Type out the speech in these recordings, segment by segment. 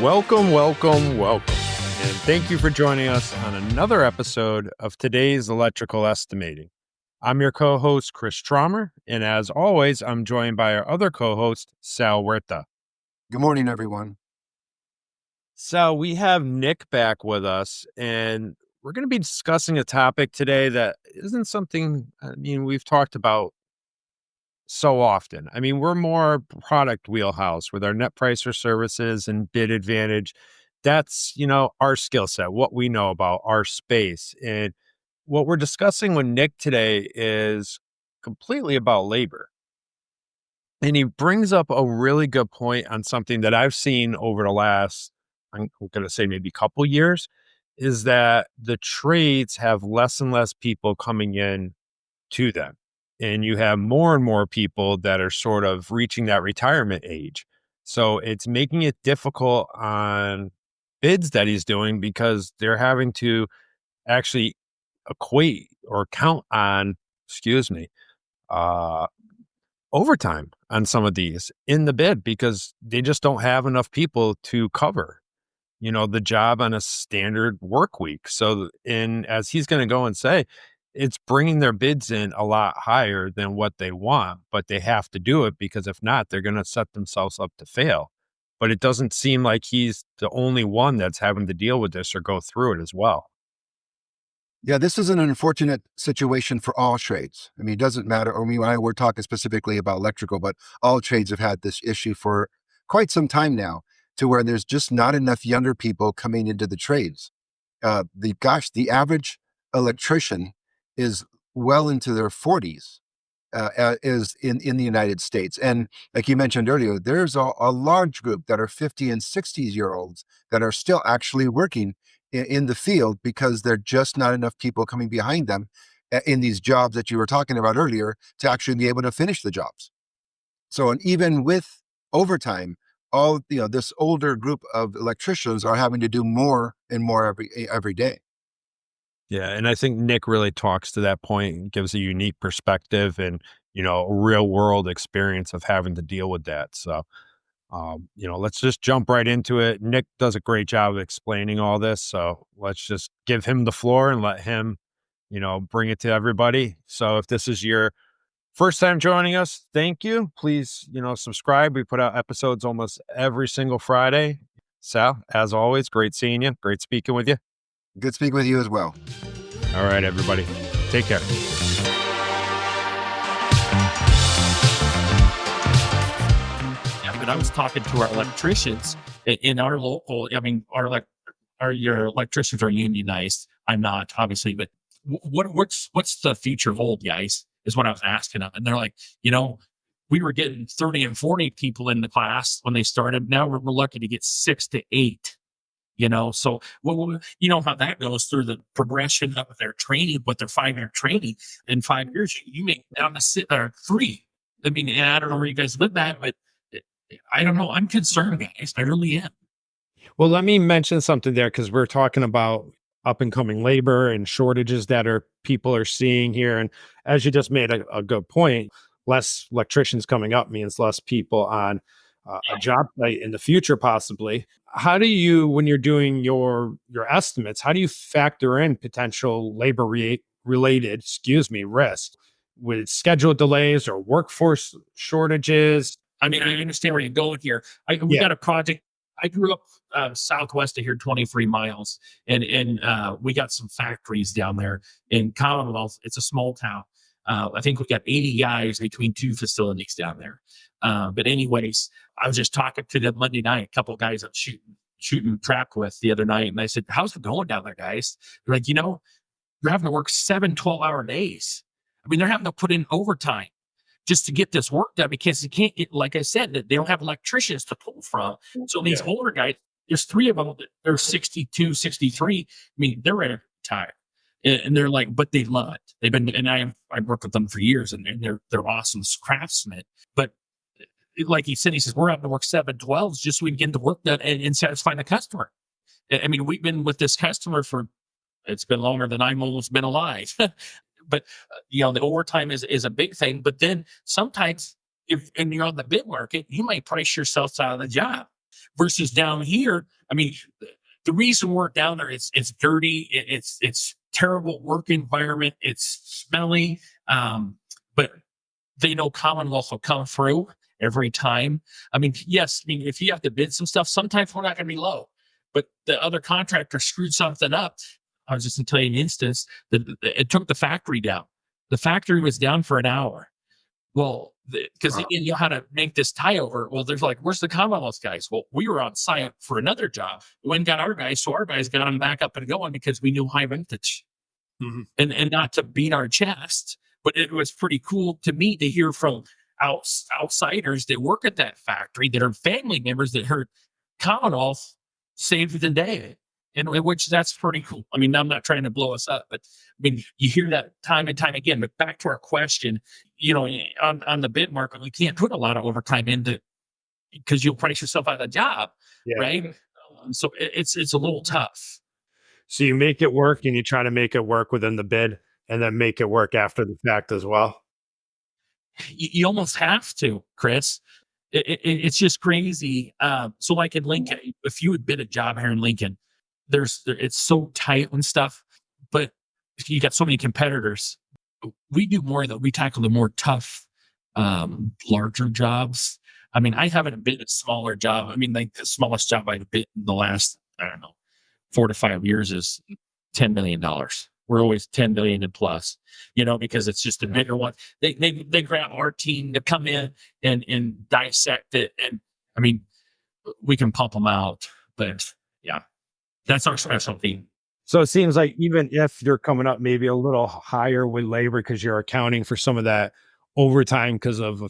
Welcome, welcome, welcome. And thank you for joining us on another episode of today's Electrical Estimating. I'm your co-host, Chris Traumer, and as always, I'm joined by our other co-host, Sal Huerta. Good morning, everyone. Sal, we have Nick back with us, and we're going to be discussing a topic today that isn't something, we've talked about so often. We're more product wheelhouse with our net price for services and bid advantage. That's, our skill set, what we know about our space. And what we're discussing with Nick today is completely about labor. And he brings up a really good point on something that I've seen over the last, I'm going to say maybe couple years, is that the trades have less and less people coming in to them. And you have more and more people that are sort of reaching that retirement age. So it's making it difficult on bids that he's doing because they're having to actually equate or count on, uh, overtime on some of these in the bid because they just don't have enough people to cover the job on a standard work week. So, as he's going to go and say, it's bringing their bids in a lot higher than what they want, but they have to do it because if not, they're going to set themselves up to fail. But it doesn't seem like he's the only one that's having to deal with this or go through it as well. Yeah, this is an unfortunate situation for all trades. It doesn't matter. We're talking specifically about electrical, but all trades have had this issue for quite some time now, to where there's just not enough younger people coming into the trades. The average electrician is well into their 40s, is in the United States. And like you mentioned earlier, there's a large group that are 50 and 60-year-olds that are still actually working in the field because there are just not enough people coming behind them in these jobs that you were talking about earlier to actually be able to finish the jobs. So, and even with overtime, this older group of electricians are having to do more and more every day. Yeah, and I think Nick really talks to that point and gives a unique perspective and, a real world experience of having to deal with that. So, let's just jump right into it. Nick does a great job of explaining all this. So let's just give him the floor and let him, bring it to everybody. So if this is your first time joining us, thank you. Please, subscribe. We put out episodes almost every single Friday. Sal, as always, great seeing you. Great speaking with you. Good speaking with you as well. All right, everybody. Take care. But I was talking to our electricians in our local. Your electricians are unionized. I'm not, obviously, but what's the future hold, guys? Is what I was asking them, and they're like, we were getting 30 and 40 people in the class when they started. Now we're lucky to get 6 to 8. So you know how that goes through the progression of their training, but their 5-year training. In 5 years, you make down to 3. And I don't know where you guys live at, but I don't know. I'm concerned, guys. I really am. Well, let me mention something there because we're talking about up and coming labor and shortages that people are seeing here. And as you just made a good point, less electricians coming up means less people on a job site in the future, possibly. How do you, when you're doing your estimates, how do you factor in potential labor related, risk with schedule delays or workforce shortages? I understand where you're going here. We got a project. I grew up southwest of here, 23 miles, and we got some factories down there in Commonwealth. It's a small town. I think we got 80 guys between 2 facilities down there. But anyways, I was just talking to them Monday night, a couple of guys I'm shooting track with the other night. And I said, how's it going down there, guys? They're like, you're having to work 7 12-hour days. They're having to put in overtime just to get this work done because you can't get, like I said, they don't have electricians to pull from. So these older guys, there's 3 of them, they're 62, 63. They're ready to retire. And they're like, but they love it. They've been, and I've worked with them for years, and they're awesome craftsmen. But like he said, we're having to work 7 12s just so we can get the work done and satisfy the customer. We've been with this customer it's been longer than I've almost been alive. But the overtime is a big thing. But then sometimes if you're on the bid market, you might price yourself out of the job. versus down here. I mean, the reason we're down there, it's dirty, it's terrible work environment, it's smelly, but they know Commonwealth will come through every time. I mean, yes, I mean, if you have to bid some stuff, sometimes we're not going to be low, but the other contractor screwed something up. I was just going to tell you an instance that it took the factory down. The factory was down for an hour. Well, because Wow. they didn't know how to make this tie over. Well, there's like, where's the Commonwealth guys? Well, we were on site for another job. We went and got our guys. So our guys got them back up and going because we knew high voltage Mhm. and not to beat our chest. But it was pretty cool to me to hear from outsiders that work at that factory that are family members that heard Commonwealth saved the day. And which that's pretty cool. I mean, I'm not trying to blow us up, but I mean, you hear that time and time again. But back to our question, on the bid market, we can't put a lot of overtime into because you'll price yourself out of a job, Yeah. right? So it's a little tough. So you make it work and you try to make it work within the bid and then make it work after the fact as well. You almost have to, Chris. It's just crazy. So, like in Lincoln, if you would bid a job here in Lincoln, it's so tight and stuff, but you got so many competitors. We do more that we tackle the more tough, larger jobs. I mean, I haven't bid a smaller job. I mean, like the smallest job I've bid in the last, I don't know, 4 to 5 years is $10 million. We're always 10 million and plus, because it's just a bigger one. They grab our team to come in and dissect it. And I mean, we can pump them out, but yeah, that's our specialty. So it seems like even if you're coming up maybe a little higher with labor because you're accounting for some of that overtime because of,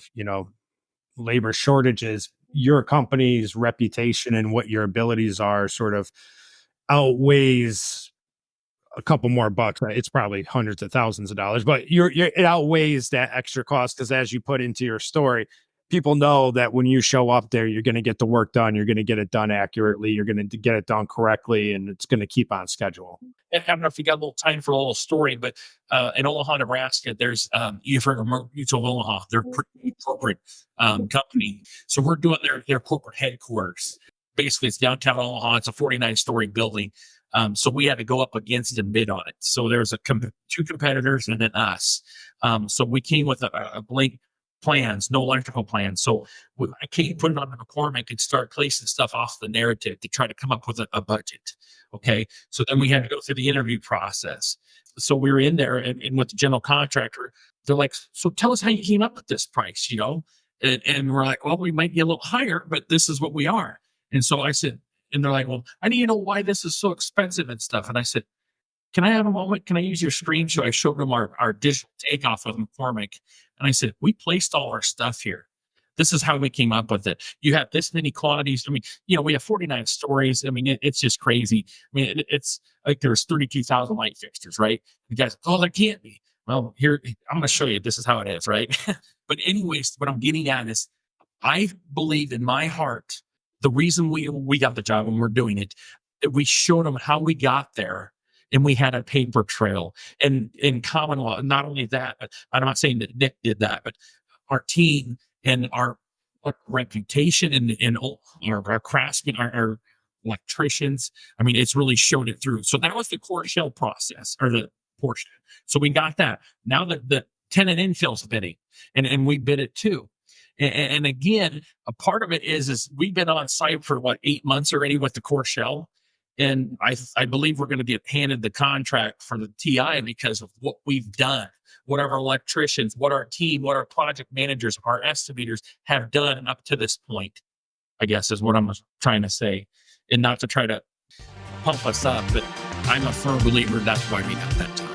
labor shortages, your company's reputation and what your abilities are sort of outweighs a couple more bucks. It's probably hundreds of thousands of dollars, but it outweighs that extra cost because as you put into your story, people know that when you show up there, you're going to get the work done, you're going to get it done accurately, you're going to get it done correctly, and it's going to keep on schedule. And I don't know if you got a little time for a little story, but in Omaha, Nebraska, there's you've heard of Mutual of Omaha. They're a pretty corporate company. So we're doing their corporate headquarters. Basically, it's downtown Omaha. It's a 49-story building. So we had to go up against and bid on it. So there's two competitors and then us. So we came with a blank plans, no electrical plans. So I can't put it on the McCormick and start placing stuff off the narrative to try to come up with a budget. Okay. So then we had to go through the interview process. So we were in there and with the general contractor, they're like, so tell us how you came up with this price, And we're like, well, we might be a little higher, but this is what we are. And so I said, and they're like, well, I need to know why this is so expensive and stuff. And I said, can I have a moment? Can I use your screen? So I showed them our digital takeoff of McCormick. And I said, we placed all our stuff here. This is how we came up with it. You have this many quantities. I mean, we have 49 stories. I mean, it's just crazy. I mean, it's like there's 32,000 light fixtures, right? You guys, oh, there can't be. Well, here, I'm going to show you. This is how it is, right? But anyways, what I'm getting at is I believe in my heart, the reason we got the job and we're doing it, that we showed them how we got there and we had a paper trail and in Commonwealth. Not only that, but I'm not saying that Nick did that, but our team and our reputation and our craftsmen, our electricians. I mean, it's really showed it through. So that was the core shell process or the portion. So we got that. Now the tenant infill's bidding and we bid it too. And again, a part of it is we've been on site for 8 months already with the core shell. And I believe we're going to get handed the contract for the TI because of what we've done, what our electricians, what our team, what our project managers, our estimators have done up to this point, I guess is what I'm trying to say. And not to try to pump us up, but I'm a firm believer that's why we got that job.